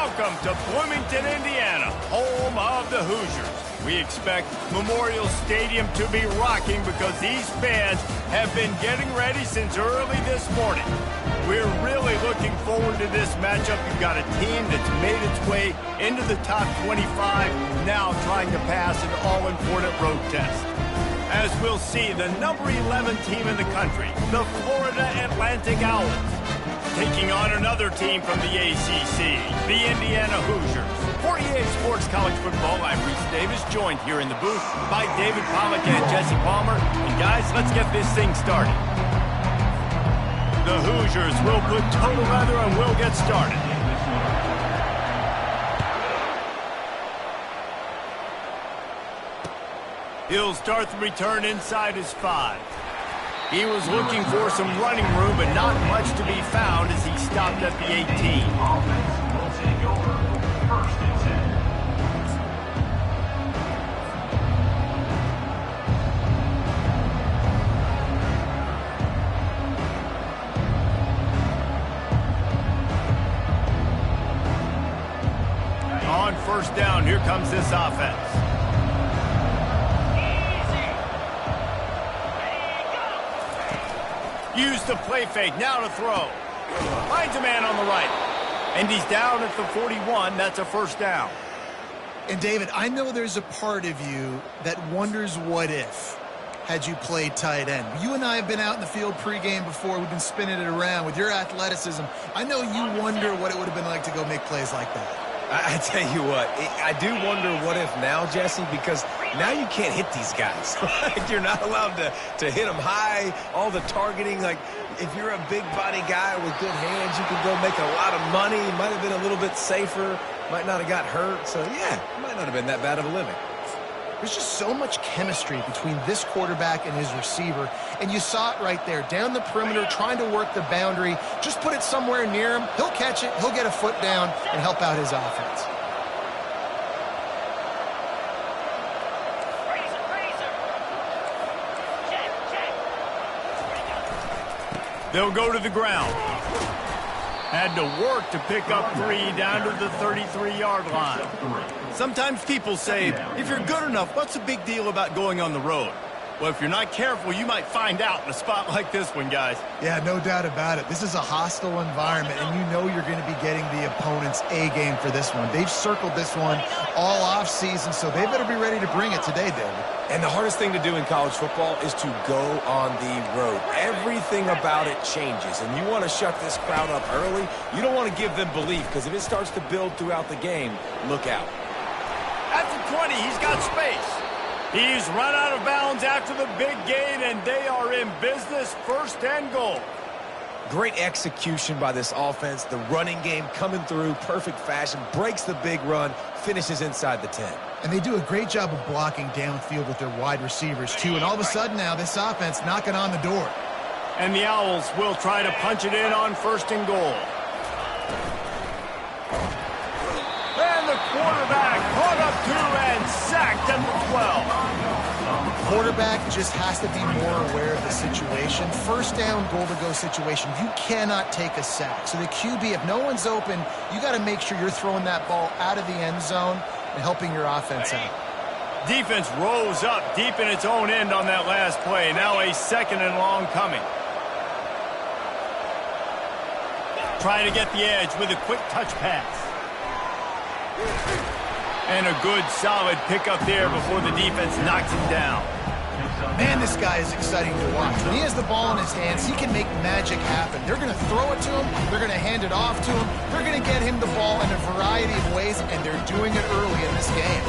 Welcome to Bloomington, Indiana, home of the Hoosiers. We expect Memorial Stadium to be rocking because these fans have been getting ready since early this morning. We're really looking forward to this matchup. You've got a team that's made its way into the top 25, now trying to pass an all-important road test. As we'll see, the number 11 team in the country, the Florida Atlantic Owls, taking on another team from the ACC, the Indiana Hoosiers. 48 Sports College Football, I'm Reese Davis, joined here in the booth by David Pollack and Jesse Palmer. And guys, let's get this thing started. The Hoosiers will put total leather and we'll get started. He'll start the return inside his 5. He was looking for some running room, but not much to be found as he stopped at the 18. On first down, here comes this offense. Use the play fake, now to throw. Finds a man on the right. And he's down at the 41. That's a first down. And David, I know there's a part of you that wonders what if had you played tight end. You and I have been out in the field pregame before. We've been spinning it around with your athleticism. I know you wonder what it would have been like to go make plays like that. I tell you what, I do wonder what if now, Jesse, because now you can't hit these guys. You're not allowed to hit them high, all the targeting. Like, if you're a big body guy with good hands, you can go make a lot of money. Might have been a little bit safer, might not have got hurt. So, yeah, it might not have been that bad of a living. There's just so much chemistry between this quarterback and his receiver, and you saw it right there, down the perimeter, trying to work the boundary. Just put it somewhere near him. He'll catch it, he'll get a foot down, and help out his offense. They'll go to the ground. Had to work to pick up 3 down to the 33-yard line. Sometimes people say, if you're good enough, what's the big deal about going on the road? Well, if you're not careful, you might find out in a spot like this one, guys. Yeah, no doubt about it. This is a hostile environment, and you know you're going to be getting the opponent's A-game for this one. They've circled this one all off-season, so they better be ready to bring it today, David. And the hardest thing to do in college football is to go on the road. Everything about it changes, and you want to shut this crowd up early. You don't want to give them belief, because if it starts to build throughout the game, look out. At the 20, he's got space. He's run out of bounds after the big gain, and they are in business, 1st and goal. Great execution by this offense. The running game coming through, perfect fashion, breaks the big run, finishes inside the 10. And they do a great job of blocking downfield with their wide receivers, too. And all of a sudden now, this offense knocking on the door. And the Owls will try to punch it in on 1st and goal. And the quarterback caught up 2 and sacked at the 12. Quarterback just has to be more aware of the situation. 1st down, goal-to-go situation. You cannot take a sack. So the QB, if no one's open, you got to make sure you're throwing that ball out of the end zone and helping your offense out. Defense rose up deep in its own end on that last play. Now a 2nd and long coming. Trying to get the edge with a quick touch pass. And a good, solid pickup there before the defense knocks him down. Man, this guy is exciting to watch. When he has the ball in his hands, he can make magic happen. They're going to throw it to him. They're going to hand it off to him. They're going to get him the ball in a variety of ways, and they're doing it early in this game.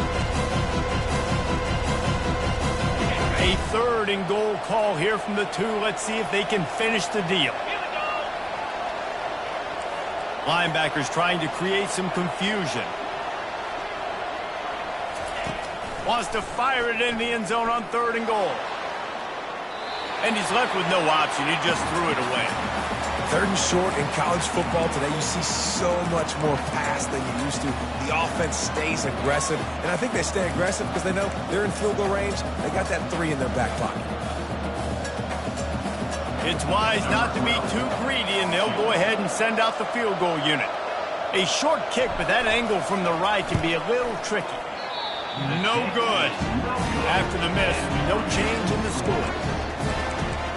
A 3rd and goal call here from the 2. Let's see if they can finish the deal. Linebackers trying to create some confusion. Wants to fire it in the end zone on 3rd and goal. And he's left with no option. He just threw it away. 3rd and short in college football today, you see so much more pass than you used to. The offense stays aggressive, and I think they stay aggressive because they know they're in field goal range. They got that 3 in their back pocket. It's wise not to be too greedy, and they'll go ahead and send out the field goal unit. A short kick, but that angle from the right can be a little tricky. No good. After the miss, no change in the score.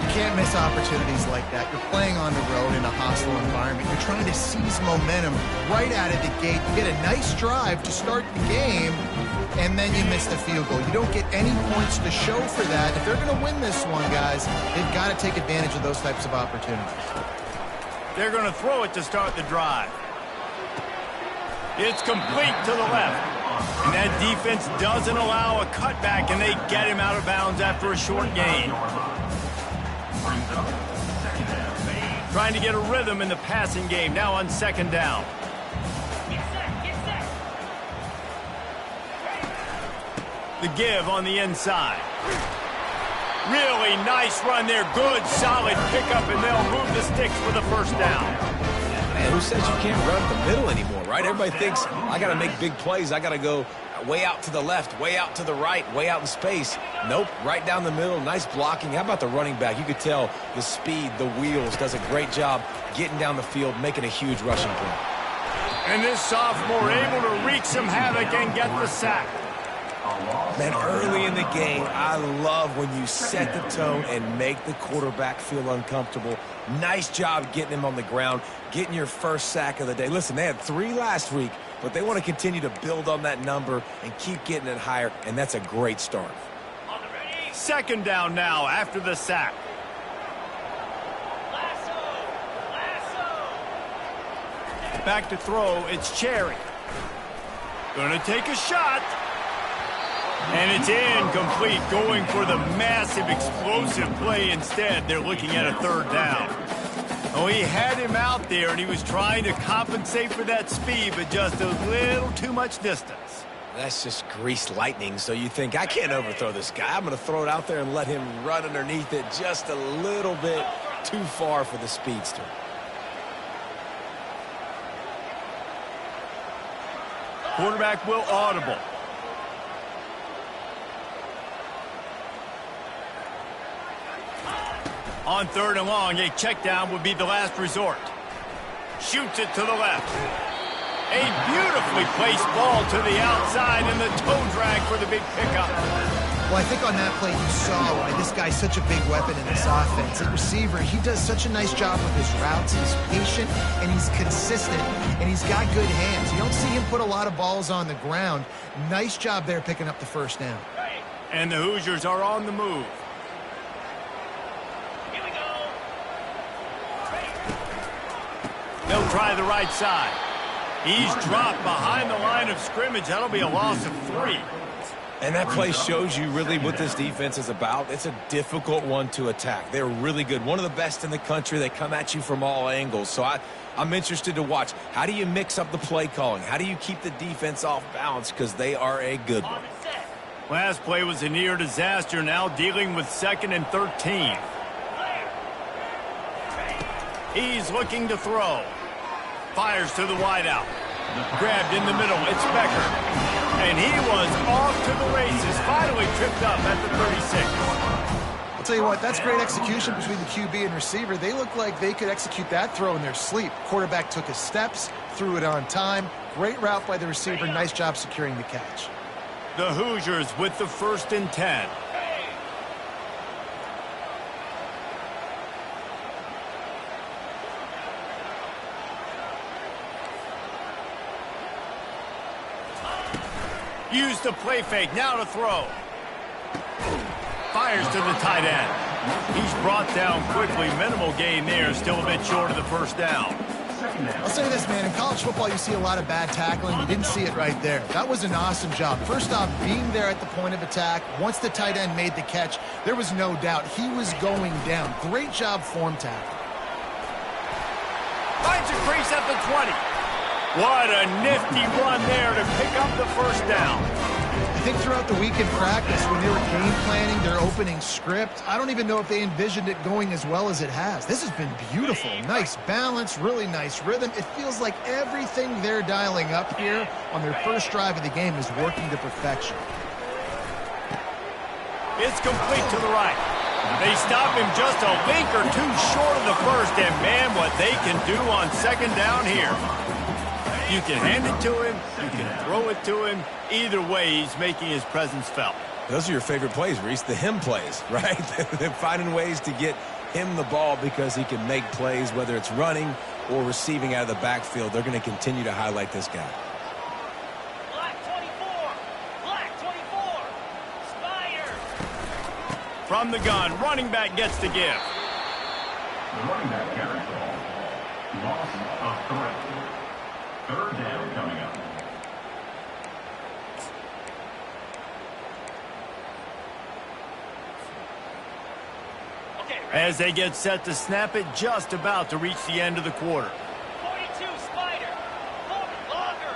You can't miss opportunities like that. You're playing on the road in a hostile environment. You're trying to seize momentum right out of the gate. You get a nice drive to start the game, and then you miss the field goal. You don't get any points to show for that. If they're going to win this one, guys, they've got to take advantage of those types of opportunities. They're going to throw it to start the drive. It's complete to the left. And that defense doesn't allow a cutback, and they get him out of bounds after a short gain. Trying to get a rhythm in the passing game, now on second down. The give on the inside. Really nice run there. Good, solid pickup, and they'll move the sticks for the first down. Man, who says you can't run up the middle anymore, right? Everybody thinks, I got to make big plays. I got to go way out to the left, way out to the right, way out in space. Nope, right down the middle. Nice blocking. How about the running back? You could tell the speed, the wheels, does a great job getting down the field, making a huge rushing play. And this sophomore able to wreak some havoc and get the sack. Man, early in the game, I love when you set the tone and make the quarterback feel uncomfortable. Nice job getting him on the ground, getting your first sack of the day. Listen, they had 3 last week, but they want to continue to build on that number and keep getting it higher, and that's a great start. Second down now after the sack. Back to throw, it's Cherry. Gonna take a shot. And it's incomplete, going for the massive explosive play instead. They're looking at a third down. Oh, he had him out there, and he was trying to compensate for that speed, but just a little too much distance. That's just greased lightning, so you think, I can't overthrow this guy. I'm going to throw it out there and let him run underneath it just a little bit too far for the speedster. Quarterback will audible. On third and long, a check down would be the last resort. Shoots it to the left. A beautifully placed ball to the outside, and the toe drag for the big pickup. Well, I think on that play you saw why this guy's such a big weapon in this offense. At receiver, he does such a nice job with his routes. He's patient, and he's consistent, and he's got good hands. You don't see him put a lot of balls on the ground. Nice job there picking up the first down. And the Hoosiers are on the move. They'll try the right side. He's dropped behind the line of scrimmage. That'll be a loss of 3. And that play shows you really what this defense is about. It's a difficult one to attack. They're really good. One of the best in the country. They come at you from all angles. So I'm interested to watch. How do you mix up the play calling? How do you keep the defense off balance? Because they are a good one. Last play was a near disaster. Now dealing with 2nd and 13. He's looking to throw. Fires to the wideout. Grabbed in the middle. It's Becker. And he was off to the races. Finally tripped up at the 36. I'll tell you what, that's great execution between the QB and receiver. They look like they could execute that throw in their sleep. Quarterback took his steps, threw it on time. Great route by the receiver. Nice job securing the catch. The Hoosiers with the 1st and 10. Use the play fake, now to throw. Fires to the tight end. He's brought down quickly. Minimal gain there, still a bit short of the first down. I'll say this, man. In college football, you see a lot of bad tackling. You didn't see it right there. That was an awesome job. First off, being there at the point of attack. Once the tight end made the catch, there was no doubt he was going down. Great job form tackle. Finds a crease at the 20. What a nifty run there to pick up the first down. I think throughout the week in practice, when they were game planning their opening script, I don't even know if they envisioned it going as well as it has. This has been beautiful. Nice balance, really nice rhythm. It feels like everything they're dialing up here on their first drive of the game is working to perfection. It's complete to the right. They stop him just a link or two short of the first, and man, what they can do on second down here. You can hand it to him, you can throw it to him. Either way, he's making his presence felt. Those are your favorite plays, Reese, the him plays, right? They're finding ways to get him the ball because he can make plays, whether it's running or receiving out of the backfield. They're going to continue to highlight this guy. Black 24. Black 24. Spider. From the gun, running back gets the give. The running back carries the ball. Loss of 3. Third down coming up. As they get set to snap it, just about to reach the end of the quarter. 42 Spider. Locker.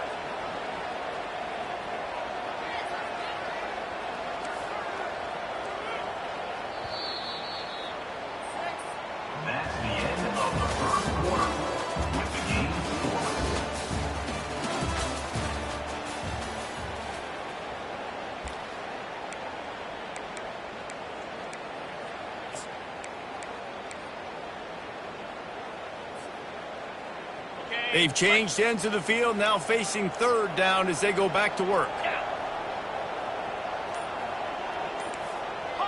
That's the end of the first quarter. With the game forward. They've changed ends of the field, now facing third down as they go back to work.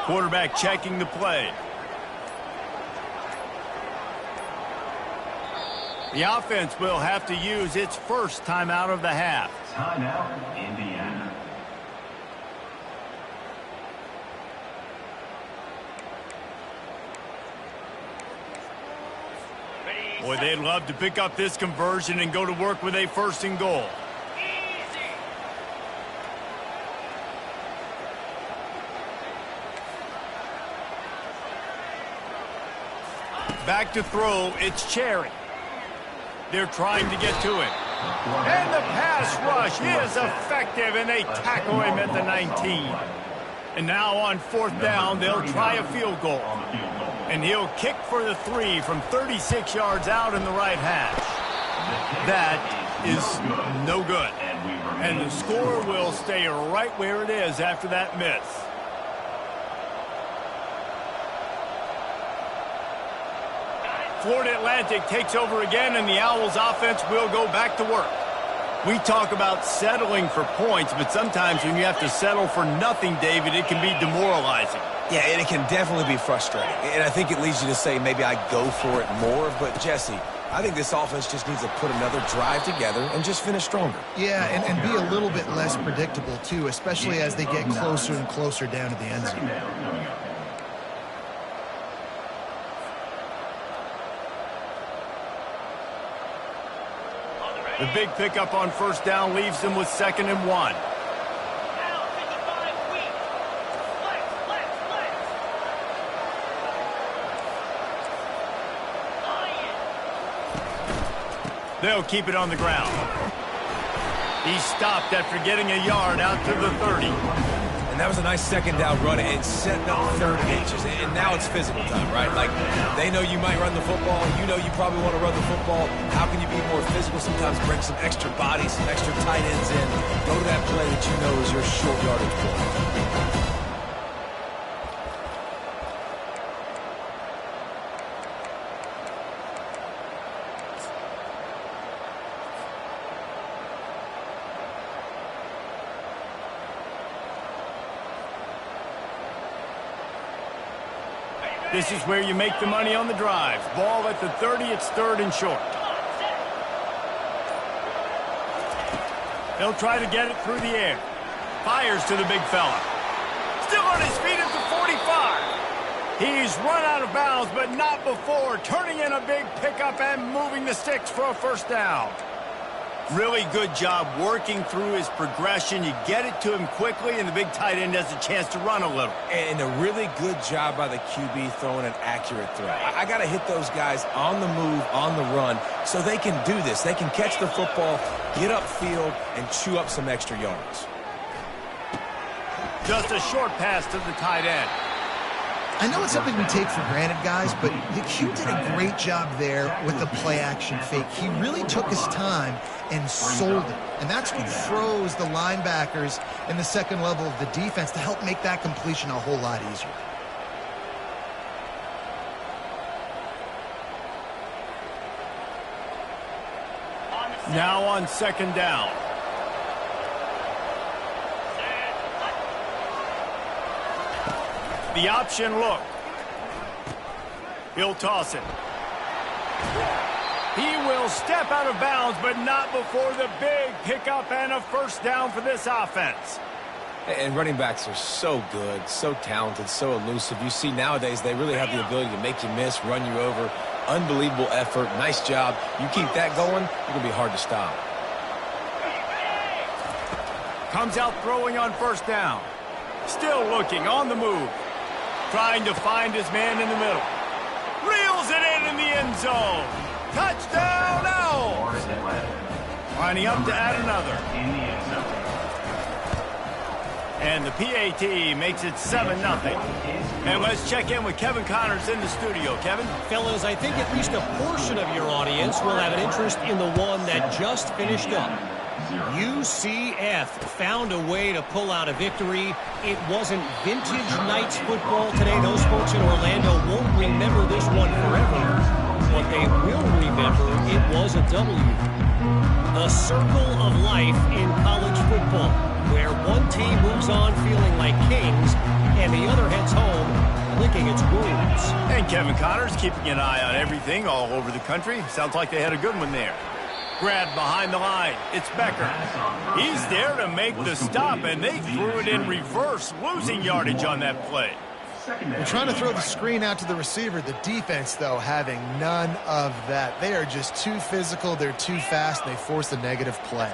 Quarterback checking the play. The offense will have to use its first timeout of the half. Timeout, Indiana. Boy, they'd love to pick up this conversion and go to work with a first and goal. Easy. Back to throw, it's Cherry. They're trying to get to him. And the pass rush is effective, and they tackle him at the 19. And now on fourth down, they'll try a field goal. And he'll kick for the 3 from 36 yards out in the right hash. That is no good. And the score will stay right where it is after that miss. Florida Atlantic takes over again, and the Owls offense will go back to work. We talk about settling for points, but sometimes when you have to settle for nothing, David, it can be demoralizing. Yeah, and it can definitely be frustrating. And I think it leads you to say maybe I go for it more. But, Jesse, I think this offense just needs to put another drive together and just finish stronger. Yeah, and be a little bit less predictable, too, especially as they get closer and closer down to the end zone. The big pickup on first down leaves them with 2nd and 1. Now 55 weak. Flex. Lion. They'll keep it on the ground. He stopped after getting a yard out to the 30. And that was a nice second down run and setting up third and inches. And now it's physical time, right? Like, they know you might run the football. You know you probably want to run the football. How can you be more physical? Sometimes bring some extra bodies, some extra tight ends in. Go to that play that you know is your short yardage play. This is where you make the money on the drives. Ball at the 30, it's 3rd and short. They'll try to get it through the air. Fires to the big fella. Still on his feet at the 45. He's run out of bounds, but not before. Turning in a big pickup and moving the sticks for a first down. Really good job working through his progression. You get it to him quickly, and the big tight end has a chance to run a little. And a really good job by the QB throwing an accurate throw. I got to hit those guys on the move, on the run, so they can do this. They can catch the football, get upfield, and chew up some extra yards. Just a short pass to the tight end. I know it's something we take for granted, guys, but the Q did a great job there with the play-action fake. He really took his time and sold it. And that's what froze the linebackers in the second level of the defense to help make that completion a whole lot easier. On the Now on second down. The option look. He'll toss it. He will step out of bounds, but not before the big pickup and a first down for this offense. And running backs are so good, so talented, so elusive. You see nowadays they really have the ability to make you miss, run you over. Unbelievable effort. Nice job. You keep that going, it's going to be hard to stop. Comes out throwing on first down. Still looking on the move. Trying to find his man in the middle. Reels it in the end zone. Touchdown now. Lining up to add another. And the PAT makes it 7-0. And let's check in with Kevin Connors in the studio. Kevin? Fellas, I think at least a portion of your audience will have an interest in the one that just finished up. UCF found a way to pull out a victory. It wasn't vintage Knights football today. Those folks in Orlando won't remember this one forever. What they will remember, it was a W. The circle of life in college football, where one team moves on feeling like kings and the other heads home licking its wounds. And Kevin Connors keeping an eye on everything all over the country. Sounds like they had a good one there. Grabbed behind the line. It's Becker. He's there to make the stop, and they threw it in reverse, losing yardage on that play. They're trying to throw the screen out to the receiver. The defense, though, having none of that. They are just too physical. They're too fast. And they force a negative play.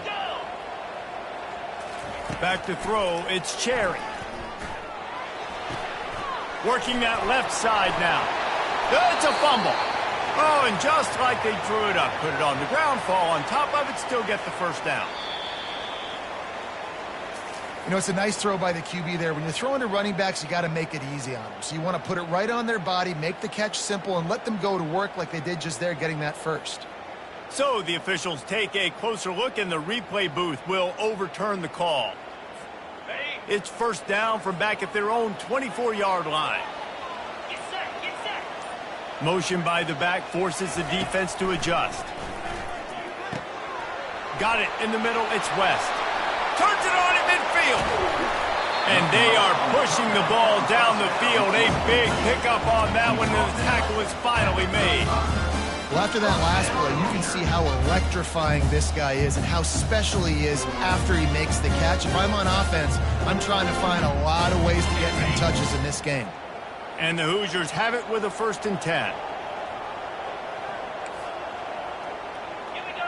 Back to throw. It's Cherry. Working that left side now. It's a fumble. Oh, and just like they drew it up, put it on the ground, fall on top of it, still get the first down. You know, it's a nice throw by the QB there. When you're throwing to running backs, you got to make it easy on them. So you want to put it right on their body, make the catch simple, and let them go to work like they did just there, getting that first. So the officials take a closer look, and the replay booth will overturn the call. It's first down from back at their own 24-yard line. Motion by the back forces the defense to adjust. Got it in the middle. It's West. Turns it on at midfield. And they are pushing the ball down the field. A big pickup on that one, and the tackle is finally made. Well, after that last play, you can see how electrifying this guy is and how special he is after he makes the catch. If I'm on offense, I'm trying to find a lot of ways to get him touches in this game. And the Hoosiers have it with a 1st and 10. Here we go.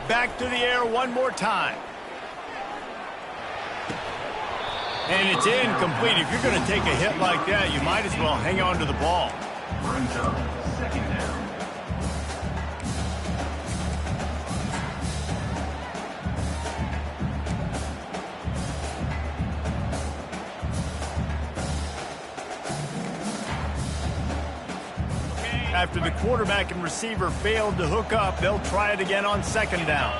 Back to the air one more time. And it's incomplete. If you're going to take a hit like that, you might as well hang on to the ball. Brings up second down. After the quarterback and receiver failed to hook up, they'll try it again on second down.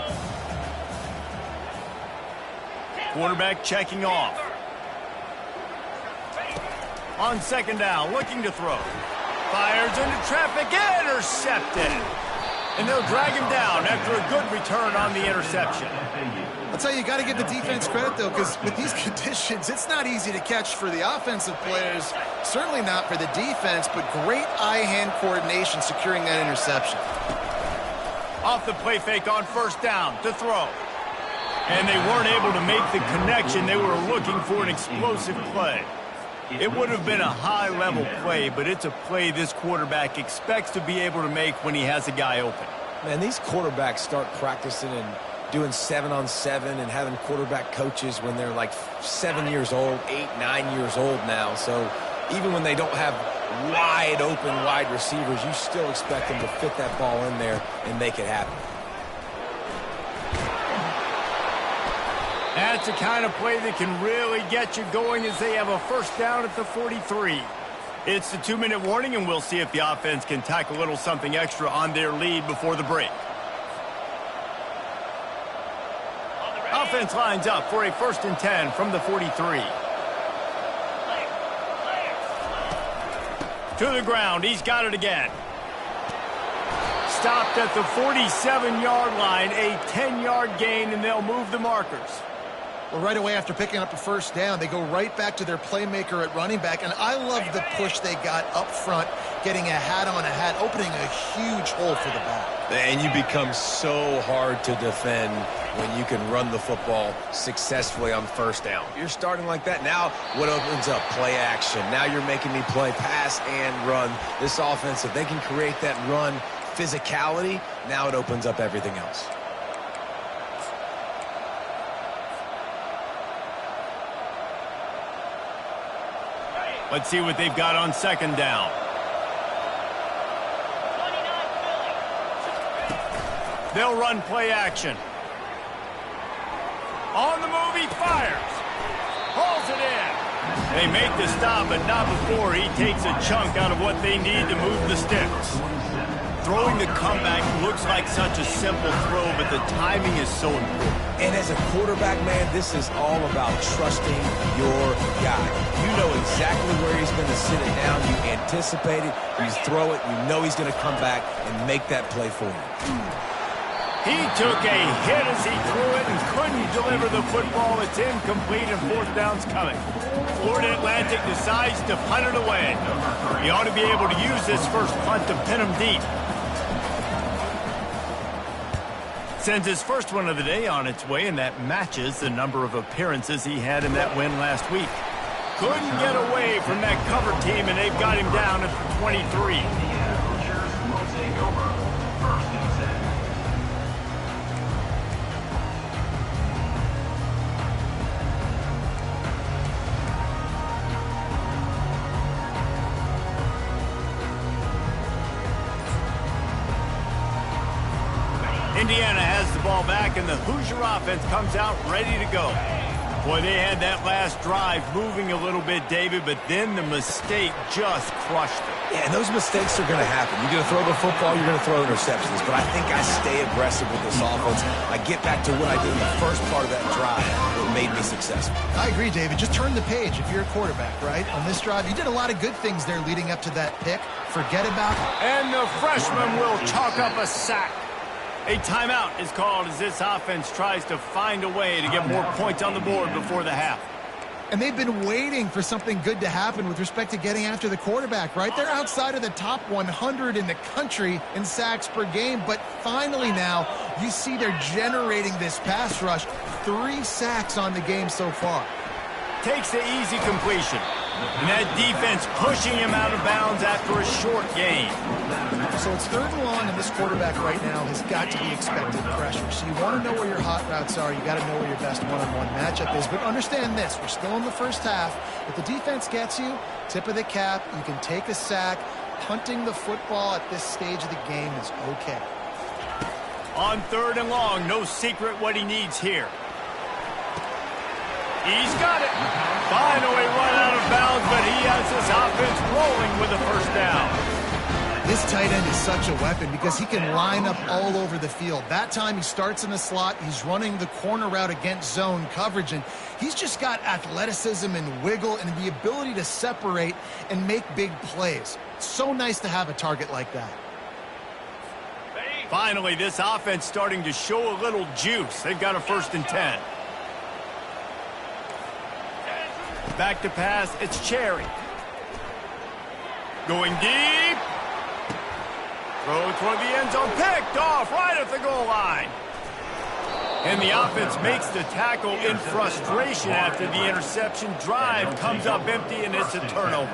Quarterback checking off. On second down, looking to throw. Fires into traffic, intercepted. And they'll drag him down after a good return on the interception. I'll tell you, you got to give the defense credit, though, because with these conditions, it's not easy to catch for the offensive players. Certainly not for the defense, but great eye-hand coordination securing that interception. Off the play fake on first down to throw. And they weren't able to make the connection. They were looking for an explosive play. It would have been a high-level play, but it's a play this quarterback expects to be able to make when he has a guy open. Man, these quarterbacks start practicing and doing 7-on-7 and having quarterback coaches when they're like 7 years old, 8, 9 years old now. So even when they don't have wide open wide receivers, you still expect them to fit that ball in there and make it happen. That's the kind of play that can really get you going as they have a first down at the 43. It's the 2-minute warning, and we'll see if the offense can tack a little something extra on their lead before the break. Offense lines up for a 1st and 10 from the 43. To the ground. He's got it again. stopped at the 47-yard line, a 10-yard gain, and they'll move the markers. Well, right away after picking up a first down, they go right back to their playmaker at running back, and I love the push they got up front, getting a hat-on-a-hat, opening a huge hole for the back. And you become so hard to defend when you can run the football successfully on first down. You're starting like that. Now what opens up? Play action. Now you're making me play pass and run. This offense, if they can create that run physicality, now it opens up everything else. Let's see what they've got on second down. They'll run play action. On the move, he fires. Hauls it in. They make the stop, but not before he takes a chunk out of what they need to move the sticks. Throwing the comeback looks like such a simple throw, but the timing is so important. And as a quarterback, man, this is all about trusting your guy. You know exactly where he's going to sit it down. You anticipate it. You throw it. You know he's going to come back and make that play for you. He took a hit as he threw it and couldn't deliver the football. It's incomplete and fourth down's coming. Florida Atlantic decides to punt it away. He ought to be able to use this first punt to pin him deep. Sends his first one of the day on its way, and that matches the number of appearances he had in that win last week. Couldn't get away from that cover team, and they've got him down at the 23. Indiana has the ball back, and the Hoosier offense comes out ready to go. Boy, they had that last drive moving a little bit, David, but then the mistake just crushed them. Yeah, and those mistakes are going to happen. You're going to throw the football, you're going to throw interceptions, but I think I stay aggressive with this offense. I get back to what I did in the first part of that drive that made me successful. I agree, David. Just turn the page if you're a quarterback, right? On this drive, you did a lot of good things there leading up to that pick. Forget about it. And the freshman will chalk up a sack. A timeout is called as this offense tries to find a way to get more points on the board before the half. And they've been waiting for something good to happen with respect to getting after the quarterback, right? They're outside of the top 100 in the country in sacks per game, but finally now you see they're generating this pass rush. 3 sacks on the game so far. Takes the easy completion. And that defense pushing him out of bounds after a short gain. So it's 3rd and long, and this quarterback right now has got to be expecting pressure. So you want to know where your hot routes are. You got to know where your best one-on-one matchup is. But understand this, we're still in the first half. If the defense gets you, tip of the cap, you can take a sack. Punting the football at this stage of the game is okay. On 3rd and long, no secret what he needs here. He's got it. Finally run out of bounds, but he has his offense rolling with a first down. This tight end is such a weapon because he can line up all over the field. That time he starts in the slot. He's running the corner route against zone coverage, and he's just got athleticism and wiggle and the ability to separate and make big plays. It's so nice to have a target like that. Finally, this offense starting to show a little juice. They've got a 1st and 10. Back to pass, it's Cherry. Going deep. Throw toward the end zone, picked off right at the goal line. And the offense makes the tackle in frustration after the interception. Drive comes up empty, and it's a turnover.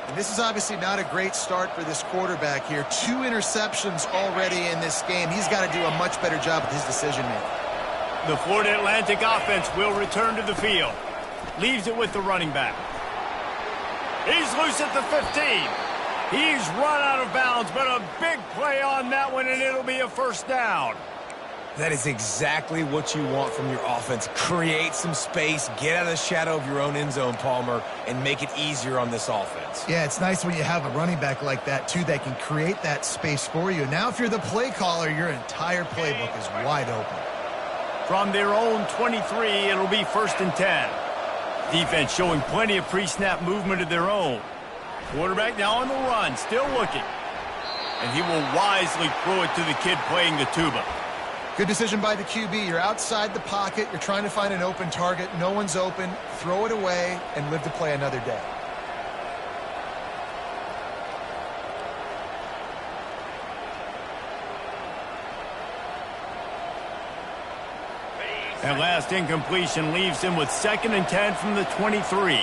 And this is obviously not a great start for this quarterback here. 2 interceptions already in this game. He's got to do a much better job with his decision-making. The Florida Atlantic offense will return to the field. Leaves it with the running back. He's loose at the 15. He's run out of bounds, but a big play on that one, and it'll be a 1st down. That is exactly what you want from your offense. Create some space, get out of the shadow of your own end zone, Palmer, and make it easier on this offense. Yeah, it's nice when you have a running back like that, too, that can create that space for you. Now, if you're the play caller, your entire playbook is wide open. From their own 23, it'll be 1st and 10. Defense showing plenty of pre-snap movement of their own. Quarterback now on the run, still looking. and he will wisely throw it to the kid playing the tuba. Good decision by the QB. You're outside the pocket. You're trying to find an open target. No one's open. Throw it away and live to play another day. That last incompletion leaves him with 2nd and 10 from the 23.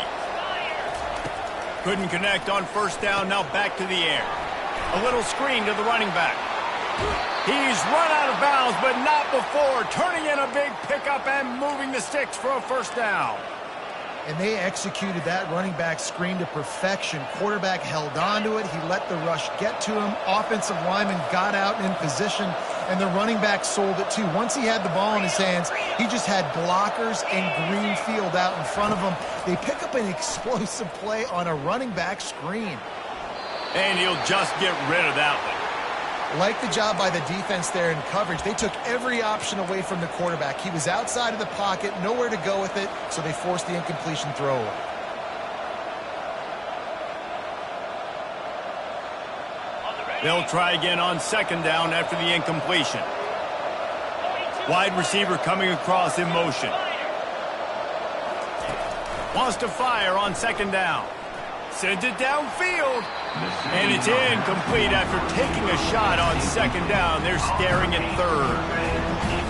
Couldn't connect on first down. Now back to the air. A little screen to the running back. He's run out of bounds, but not before turning in a big pickup and moving the sticks for a first down. And they executed that running back screen to perfection. Quarterback held on to it. He let the rush get to him. Offensive lineman got out and in position, and the running back sold it too. Once he had the ball in his hands, he just had blockers and green field out in front of him. They pick up an explosive play on a running back screen. And he'll just get rid of that one. Like the job by the defense there in coverage. They took every option away from the quarterback. He was outside of the pocket, nowhere to go with it, so they forced the incompletion throwaway. They'll try again on 2nd down after the incompletion. Wide receiver coming across in motion. Wants to fire on 2nd down. Sends it downfield. And it's incomplete after taking a shot on 2nd down. They're staring at 3rd.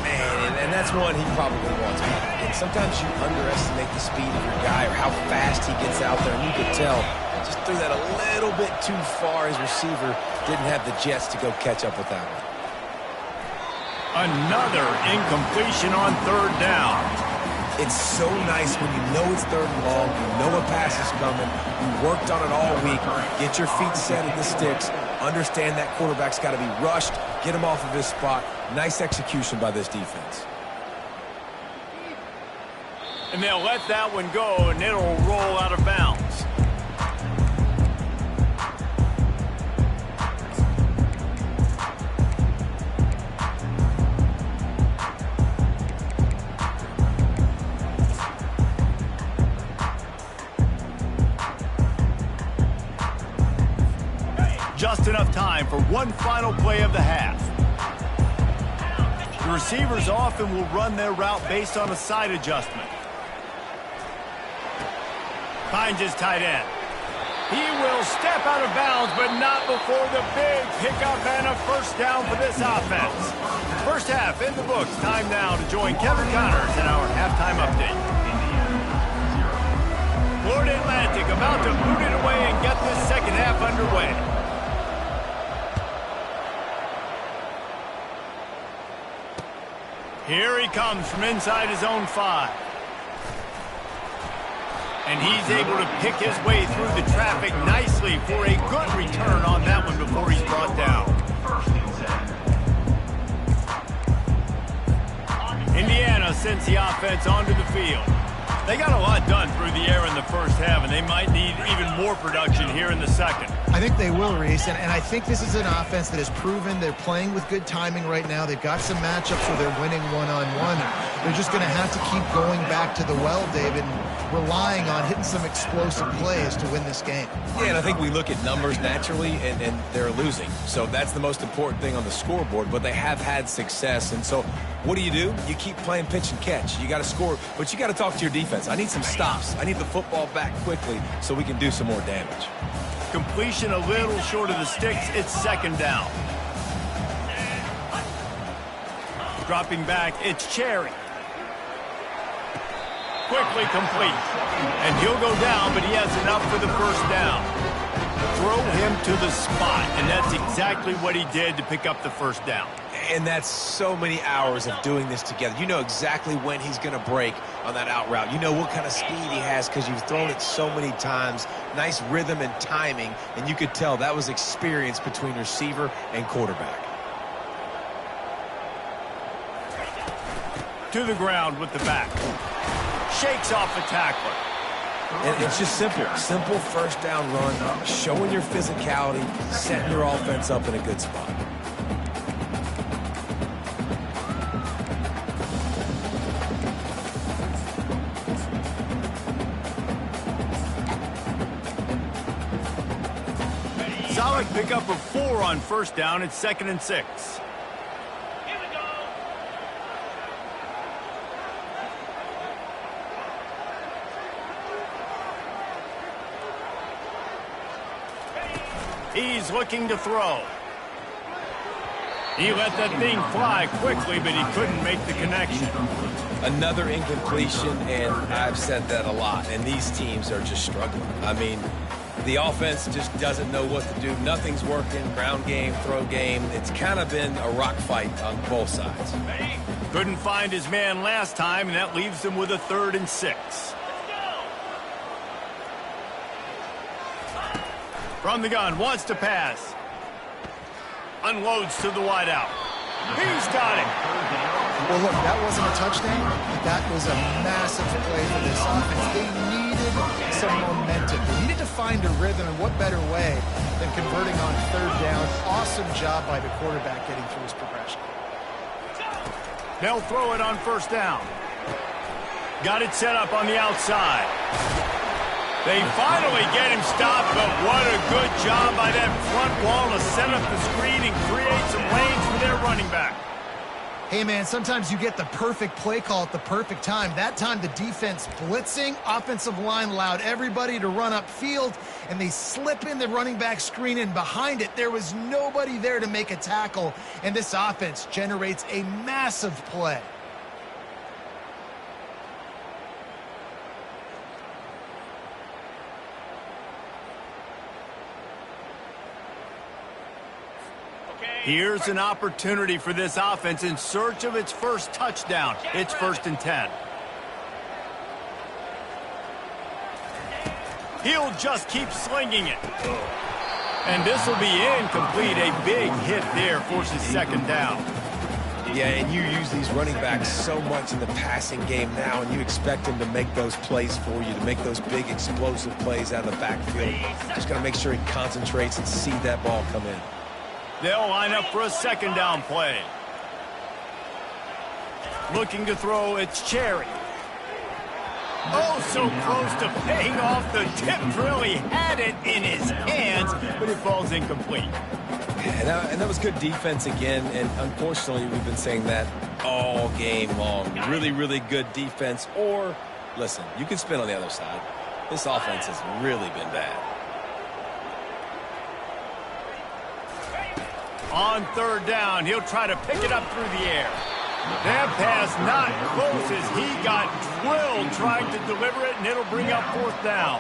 Man, and that's one he probably wants. And sometimes you underestimate the speed of your guy or how fast he gets out there. And you could tell, just threw that a little bit too far. His receiver didn't have the jets to go catch up with that one. Another incompletion on 3rd down. It's so nice when you know it's 3rd and long, you know a pass is coming, you worked on it all week, get your feet set at the sticks, understand that quarterback's got to be rushed, get him off of his spot. Nice execution by this defense. And they'll let that one go, and it'll roll out of bounds. Just enough time for one final play of the half. The receivers often will run their route based on a side adjustment. Finds his tight end. He will step out of bounds, but not before the big pickup and a first down for this offense. First half in the books. Time now to join Kevin Connors in our halftime update. Florida Atlantic about to boot it away and get this second half underway. Here he comes from inside his own 5. And he's able to pick his way through the traffic nicely for a good return on that one before he's brought down. Indiana sends the offense onto the field. They got a lot done through the air in the first half, and they might need even more production here in the second. I think they will, Reese, and I think this is an offense that has proven they're playing with good timing right now. They've got some matchups where they're winning one-on-one. They're just going to have to keep going back to the well, David, and relying on hitting some explosive plays to win this game. Yeah, and I think we look at numbers naturally, and they're losing. So that's the most important thing on the scoreboard, but they have had success. And so what do? You keep playing pitch and catch. You got to score, but you got to talk to your defense. I need some stops. I need the football back quickly so we can do some more damage. Completion a little short of the sticks. It's 2nd down. Dropping back, it's Cherry. Quickly complete. And he'll go down, but he has enough for the first down. Throw him to the spot, and that's exactly what he did to pick up the first down. And that's so many hours of doing this together. You know exactly when he's going to break on that out route. You know what kind of speed he has because you've thrown it so many times. Nice rhythm and timing, and you could tell that was experience between receiver and quarterback. To the ground with the back. Shakes off the tackler. And it's just simple. Simple first down run, showing your physicality, setting your offense up in a good spot. solid pickup of 4 on first down. It's 2nd and 6. Here we go. He's looking to throw. He let that thing fly quickly, but he couldn't make the connection. Another incompletion, and I've said that a lot, and these teams are just struggling. I mean, the offense just doesn't know what to do. Nothing's working. Ground game, throw game. It's kind of been a rock fight on both sides. Couldn't find his man last time, and that leaves him with a 3rd and 6. From the gun, wants to pass. Unloads to the wideout. He's got it. Well, look, that wasn't a touchdown, but that was a massive play for this offense. They needed some momentum. They needed to find a rhythm, and what better way than converting on 3rd down. Awesome job by the quarterback getting through his progression. They'll throw it on 1st down. Got it set up on the outside. They finally get him stopped, but what a good job by that front wall to set up the screen and create some lanes for their running back. Hey, man, sometimes you get the perfect play call at the perfect time. That time the defense blitzing, offensive line allowed everybody to run upfield, and they slip in the running back screen, and behind it there was nobody there to make a tackle, and this offense generates a massive play. Here's an opportunity for this offense in search of its first touchdown. It's 1st and 10. He'll just keep slinging it. And this will be incomplete. A big hit there forces 2nd down. Yeah, and you use these running backs so much in the passing game now, and you expect them to make those plays for you, to make those big explosive plays out of the backfield. Just got to make sure he concentrates and see that ball come in. They'll line up for a 2nd down play. Looking to throw, it's Cherry. Oh, so close to paying off the tip drill. He had it in his hands, but it falls incomplete. And that was good defense again, and unfortunately we've been saying that all game long. Really, really good defense. Or, listen, you can spin on the other side. This offense has really been bad. On 3rd down, he'll try to pick it up through the air. That pass not close as he got drilled trying to deliver it, and it'll bring up 4th down.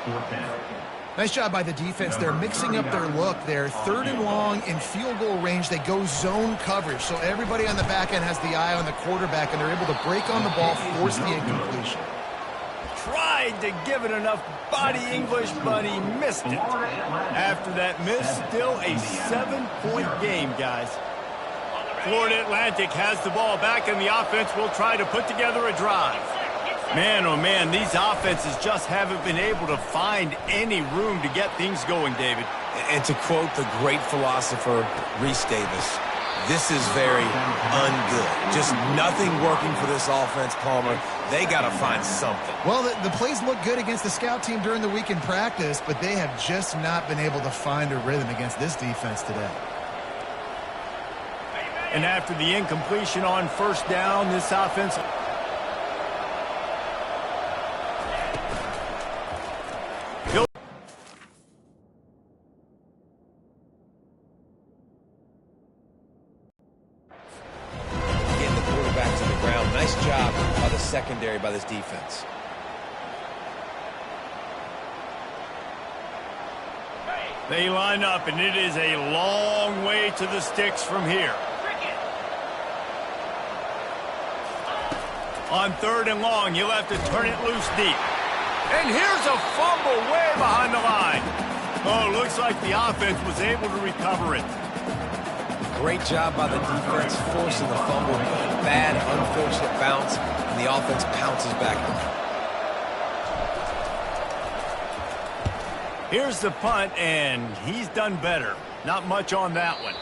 Nice job by the defense. They're mixing up their look. They're 3rd and long in field goal range. They go zone coverage, so everybody on the back end has the eye on the quarterback, and they're able to break on the ball, force the incompletion. Tried to give it enough body English, but he missed it. After that miss, still a 7-point game, guys. Florida Atlantic has the ball back, and the offense will try to put together a drive. Man, oh man, these offenses just haven't been able to find any room to get things going, David. And to quote the great philosopher Reese Davis, this is very ungood. Just nothing working for this offense, Palmer. They got to find something. Well, the plays look good against the scout team during the week in practice, but they have just not been able to find a rhythm against this defense today. And after the incompletion on 1st down, this offense... secondary by this defense. They line up, and it is a long way to the sticks from here. On 3rd and long, you'll have to turn it loose deep. And here's a fumble way behind the line. Oh, looks like the offense was able to recover it. Great job by the defense forcing the fumble. Bad, unfortunate bounce. The offense pounces back. Here's the punt, and he's done better. Not much on that one.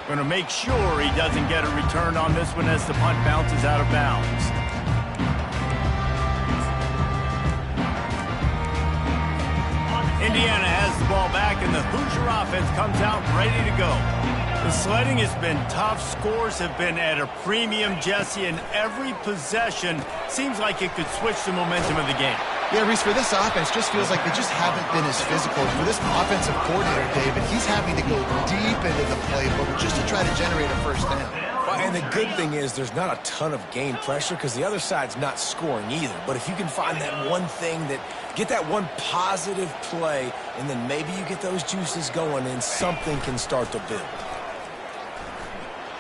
Going to make sure he doesn't get a return on this one as the punt bounces out of bounds. And Indiana has the ball back, and the Hoosier offense comes out ready to go. The sledding has been tough. Scores have been at a premium, Jesse, and every possession seems like it could switch the momentum of the game. Yeah, Reese, for this offense, just feels like they just haven't been as physical. For this offensive coordinator, David, he's having to go deep into the playbook just to try to generate a first down. Well, and the good thing is there's not a ton of game pressure because the other side's not scoring either. But if you can find that one thing get that one positive play, and then maybe you get those juices going and something can start to build.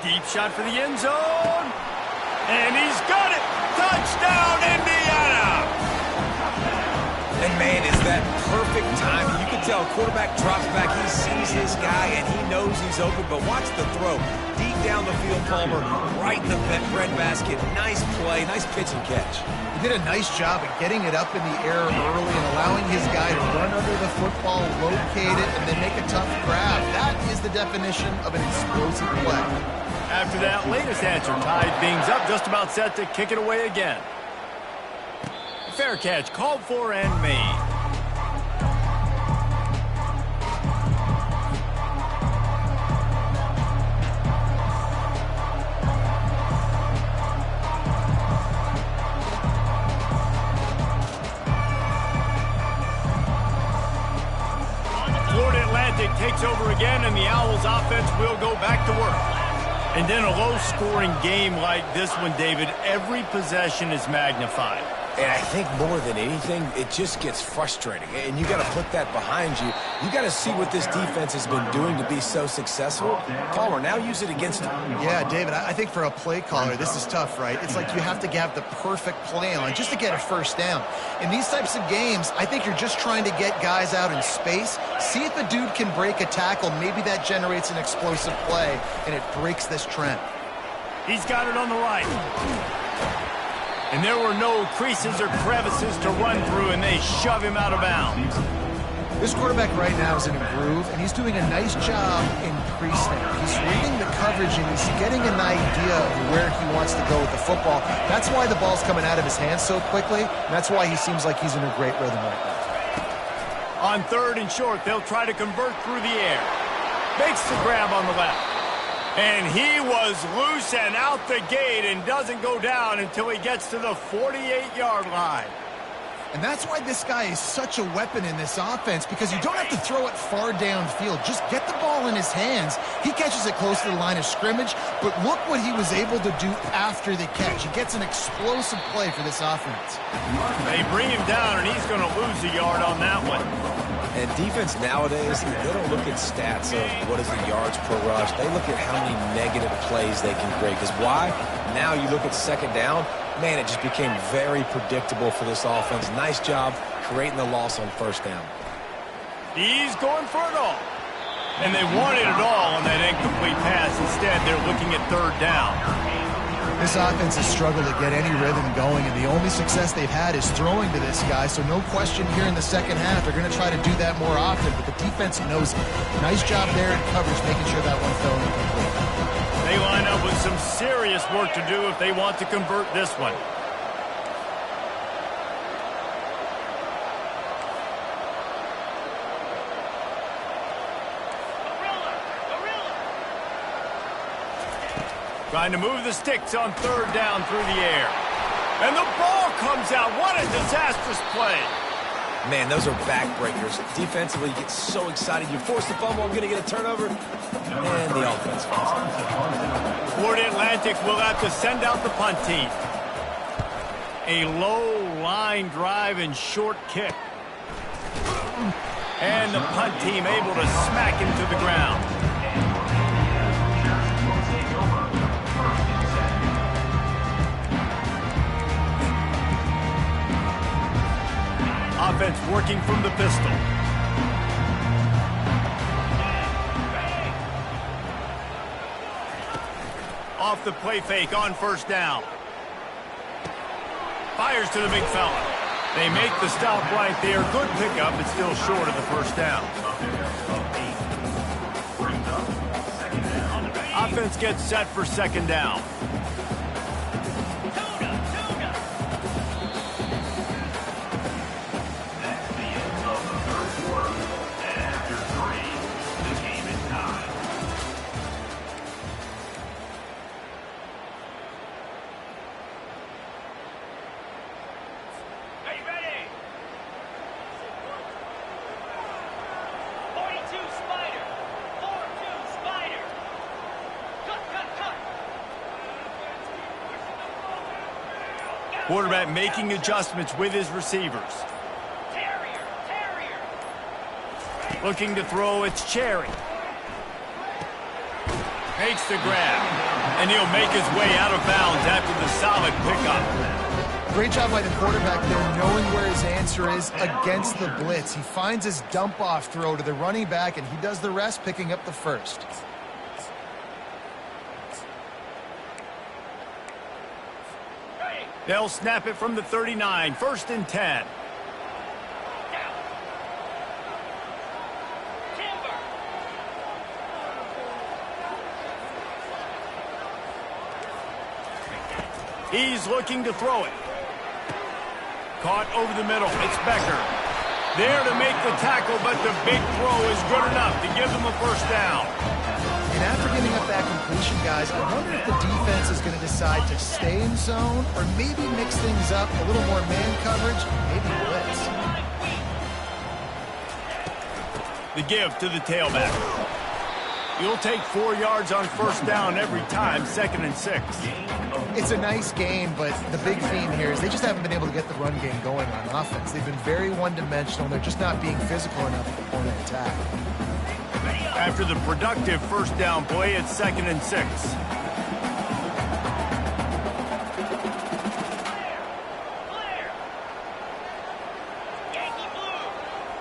Deep shot for the end zone. And he's got it. Touchdown, Indiana! And, man, is that perfect timing. You can tell quarterback drops back. He sees his guy, and he knows he's open. But watch the throw. Deep down the field, Palmer, right in the breadbasket. Nice play, nice pitch and catch. He did a nice job of getting it up in the air early and allowing his guy to run under the football, locate it, and then make a tough grab. That is the definition of an explosive play. After that latest answer, tied things up, just about set to kick it away again. Fair catch, called for and made. Florida Atlantic takes over again, and the Owls offense will go back to work. And in a low-scoring game like this one, David, every possession is magnified. And I think more than anything, it just gets frustrating. And you got to put that behind you. You got to see what this defense has been doing to be so successful. Palmer, now use it against them. Yeah, David, I think for a play caller, this is tough, right? It's like you have to have the perfect play on just to get a first down. In these types of games, I think you're just trying to get guys out in space, see if a dude can break a tackle. Maybe that generates an explosive play, and it breaks this trend. He's got it on the right. And there were no creases or crevices to run through, and they shove him out of bounds. This quarterback right now is in a groove, and he's doing a nice job in pre-snap. He's reading the coverage, and he's getting an idea of where he wants to go with the football. That's why the ball's coming out of his hands so quickly, and that's why he seems like he's in a great rhythm right now. On 3rd and short, they'll try to convert through the air. Makes the grab on the left. And he was loose and out the gate and doesn't go down until he gets to the 48-yard line. And that's why this guy is such a weapon in this offense, because you don't have to throw it far downfield. Just get the ball in his hands. He catches it close to the line of scrimmage, but look what he was able to do after the catch. He gets an explosive play for this offense. They bring him down, and he's going to lose a yard on that one. And defense nowadays, they don't look at stats of what is the yards per rush. They look at how many negative plays they can create. Because why? Now you look at 2nd down, man, it just became very predictable for this offense. Nice job creating the loss on 1st down. He's going for it all. And they wanted it all on that incomplete pass. Instead, they're looking at 3rd down. This offense has struggled to get any rhythm going, and the only success they've had is throwing to this guy. So no question here in the 2nd half, they're going to try to do that more often, but the defense knows it. Nice job there in coverage, making sure that one fell incomplete. They line up with some serious work to do if they want to convert this one. Trying to move the sticks on 3rd down through the air. And the ball comes out. What a disastrous play. Man, those are backbreakers. Defensively, you get so excited. You force the fumble, I'm going to get a turnover. And the offense falls. Florida Atlantic will have to send out the punt team. A low line drive and short kick. And the punt team able to smack him to the ground. Offense working from the pistol. Off the play fake on 1st down. Fires to the big fella. They make the stop right there. Good pickup, but still short of the 1st down. Offense gets set for 2nd down. Quarterback making adjustments with his receivers. Looking to throw, it's Cherry. Makes the grab. And he'll make his way out of bounds after the solid pickup. Great job by the quarterback there, knowing where his answer is against the blitz. He finds his dump-off throw to the running back, and he does the rest, picking up the first. They'll snap it from the 39, 1st and 10. He's looking to throw it. Caught over the middle. It's Becker. There to make the tackle, but the big throw is good enough to give them a first down. And after giving up that completion, guys, I wonder if the defense is going to decide to stay in zone or maybe mix things up, a little more man coverage, maybe blitz. The give to the tailback. You'll take 4 yards on first down every time, 2nd and 6. It's a nice game, but the big theme here is they just haven't been able to get the run game going on offense. They've been very one-dimensional, and they're just not being physical enough at the point of attack. After the productive first down play, it's 2nd and 6. Yankee blue!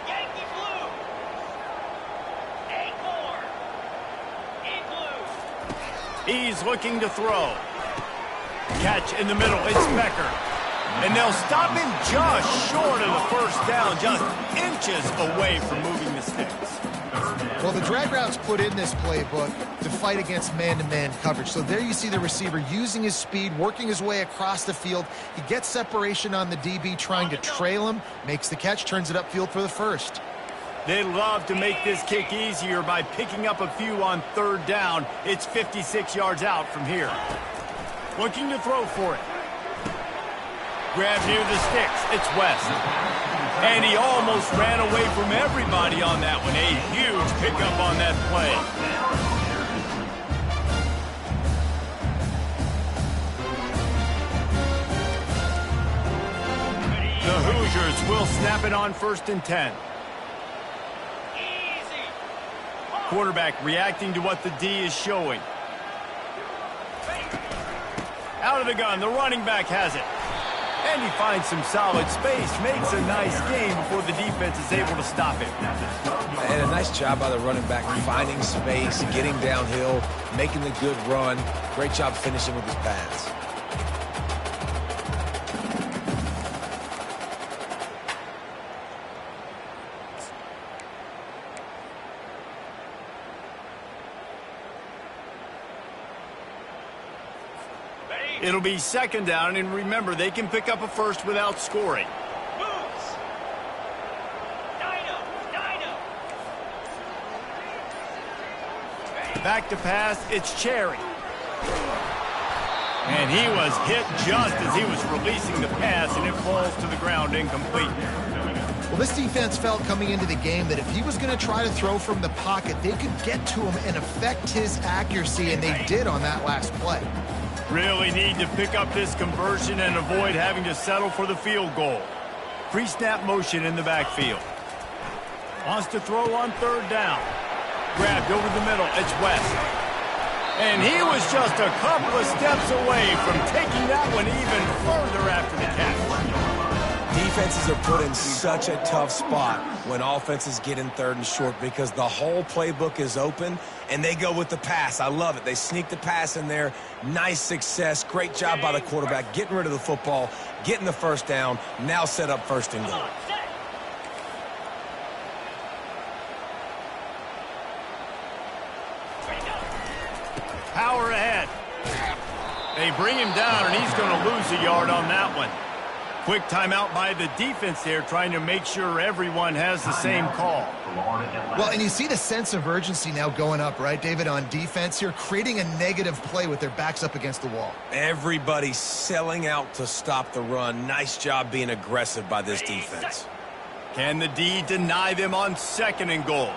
Yankee blue! 8-4! In blue! He's looking to throw. Catch in the middle, it's Becker. And they'll stop him just short of the first down, just inches away from moving the sticks. Well, the drag routes put in this playbook to fight against man-to-man coverage. So there you see the receiver using his speed, working his way across the field. He gets separation on the DB, trying to trail him, makes the catch, turns it upfield for the first. They'd love to make this kick easier by picking up a few on 3rd down. It's 56 yards out from here. Looking to throw for it. Grab near the sticks. It's West. And he almost ran away from everybody on that one. A huge pickup on that play. The Hoosiers will snap it on 1st and 10. Quarterback reacting to what the D is showing. Out of the gun, the running back has it. And he finds some solid space, makes a nice game before the defense is able to stop it. And a nice job by the running back, finding space, getting downhill, making the good run. Great job finishing with his pass. It'll be 2nd down, and remember, they can pick up a first without scoring. Moves! Dino! Back to pass, it's Cherry. And he was hit just as he was releasing the pass, and it falls to the ground incomplete. Well, this defense felt coming into the game that if he was going to try to throw from the pocket, they could get to him and affect his accuracy, and they did on that last play. Really need to pick up this conversion and avoid having to settle for the field goal. Pre-snap motion in the backfield. Wants to throw on 3rd down. Grabbed over the middle. It's West. And he was just a couple of steps away from taking that one even further after the catch. Defenses are put in such a tough spot when offenses get in 3rd and short because the whole playbook is open and they go with the pass. I love it. They sneak the pass in there. Nice success. Great job by the quarterback getting rid of the football, getting the first down, now set up 1st and goal. Power ahead. They bring him down, and he's going to lose a yard on that one. Quick timeout by the defense there, trying to make sure everyone has the same call. Well, and you see the sense of urgency now going up, right, David, on defense here, creating a negative play with their backs up against the wall. Everybody selling out to stop the run. Nice job being aggressive by this defense. Can the D deny them on 2nd and goal?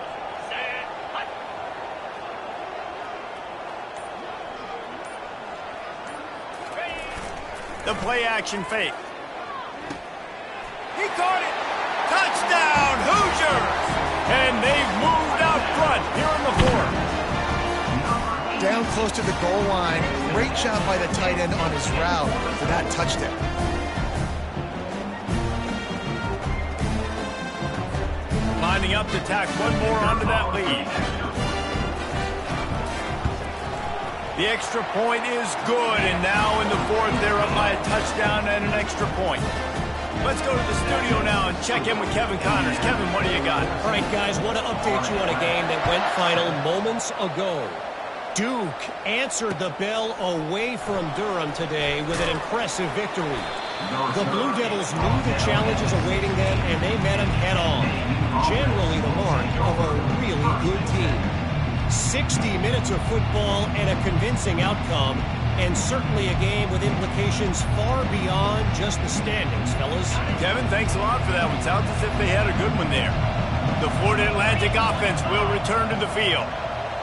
The play action fake. He caught it. Touchdown, Hoosiers! And they've moved out front here in the fourth. Down close to the goal line. Great job by the tight end on his route for that touchdown. Lining up to tack one more onto that lead. The extra point is good, and now in the fourth, they're up by a touchdown and an extra point. Let's go to the studio now and check in with Kevin Connors. Kevin, what do you got? All right, guys, want to update you on a game that went final moments ago. Duke answered the bell away from Durham today with an impressive victory. The Blue Devils knew the challenges awaiting them, and they met them head-on. Generally the mark of a really good team. 60 minutes of football and a convincing outcome, and certainly a game with implications far beyond just the standings, fellas. Kevin, thanks a lot for that one. Sounds as if they had a good one there. The Florida Atlantic offense will return to the field.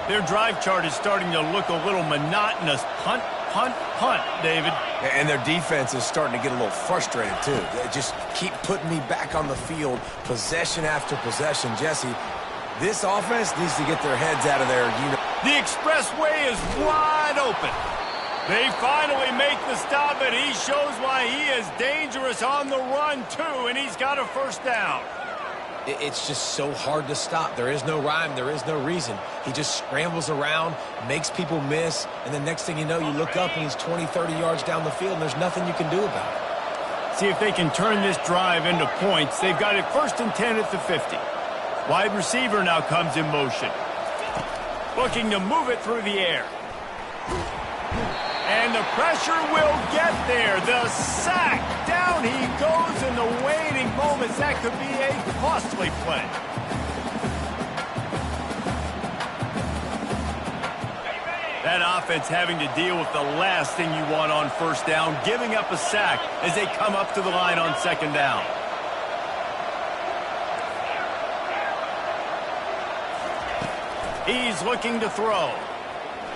Their drive chart is starting to look a little monotonous. Punt, punt, punt, David. And their defense is starting to get a little frustrated, too. They just keep putting me back on the field, possession after possession. Jesse, this offense needs to get their heads out of there. The expressway is wide open. They finally make the stop, and he shows why he is dangerous on the run, too, and he's got a first down. It's just so hard to stop. There is no rhyme. There is no reason. He just scrambles around, makes people miss, and the next thing you know, you look up and he's 20, 30 yards down the field, and there's nothing you can do about it. See if they can turn this drive into points. They've got it 1st and 10 at the 50. Wide receiver now comes in motion. Looking to move it through the air. And the pressure will get there. The sack. Down he goes in the waning moments. That could be a costly play. That offense having to deal with the last thing you want on first down, giving up a sack as they come up to the line on 2nd down. He's looking to throw.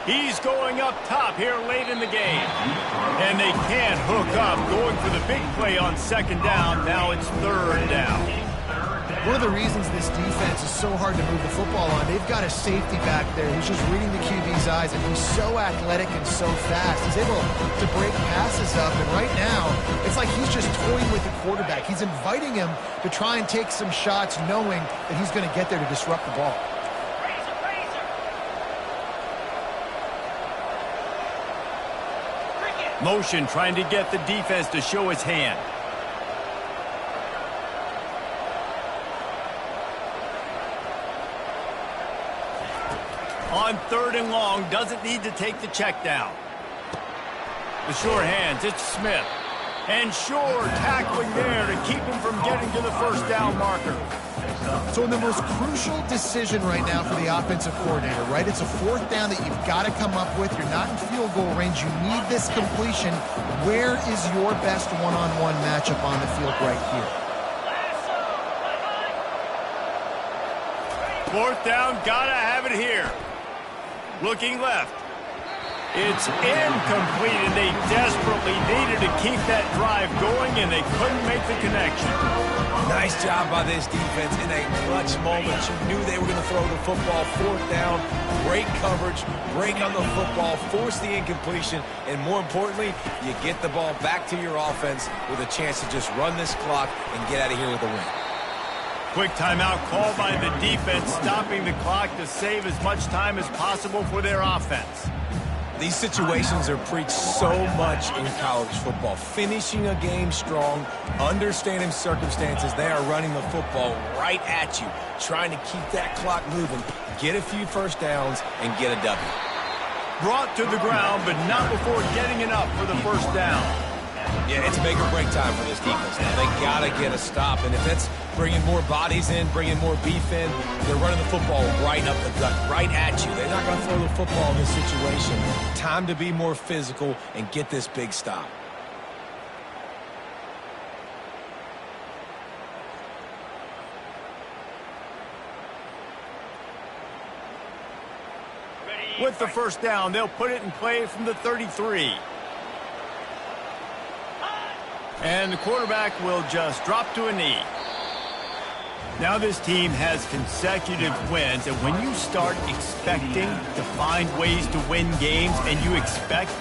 He's going up top here late in the game. And they can't hook up, going for the big play on 2nd down. Now it's 3rd down. One of the reasons this defense is so hard to move the football on, they've got a safety back there who's just reading the QB's eyes, and he's so athletic and so fast. He's able to break passes up, and right now, it's like he's just toying with the quarterback. He's inviting him to try and take some shots, knowing that he's going to get there to disrupt the ball. Motion trying to get the defense to show his hand. On 3rd and long, doesn't need to take the check down. The sure hands, it's Smith. And Shore tackling there to keep him from getting to the 1st down marker. So in the most crucial decision right now for the offensive coordinator, right? It's a 4th down that you've got to come up with. You're not in field goal range. You need this completion. Where is your best one-on-one matchup on the field right here? 4th down, gotta have it here. Looking left. It's incomplete, and they desperately needed to keep that drive going, and they couldn't make the connection. Nice job by this defense in a clutch moment. You knew they were going to throw the football. 4th down, great coverage, break on the football, force the incompletion, and more importantly, you get the ball back to your offense with a chance to just run this clock and get out of here with a win. Quick timeout called by the defense, stopping the clock to save as much time as possible for their offense. These situations are preached so much in college football. Finishing a game strong, understanding circumstances. They are running the football right at you, trying to keep that clock moving, get a few first downs, and get a W. Brought to the ground, but not before getting enough for the 1st down. Yeah, it's make or break time for this defense now. They got to get a stop, and if that's bringing more bodies in, bringing more beef in, they're running the football right up the gut, right at you. They're not going to throw the football in this situation. Time to be more physical and get this big stop. With the 1st down, they'll put it in play from the 33. And the quarterback will just drop to a knee. Now this team has consecutive wins, and when you start expecting to find ways to win games and you expect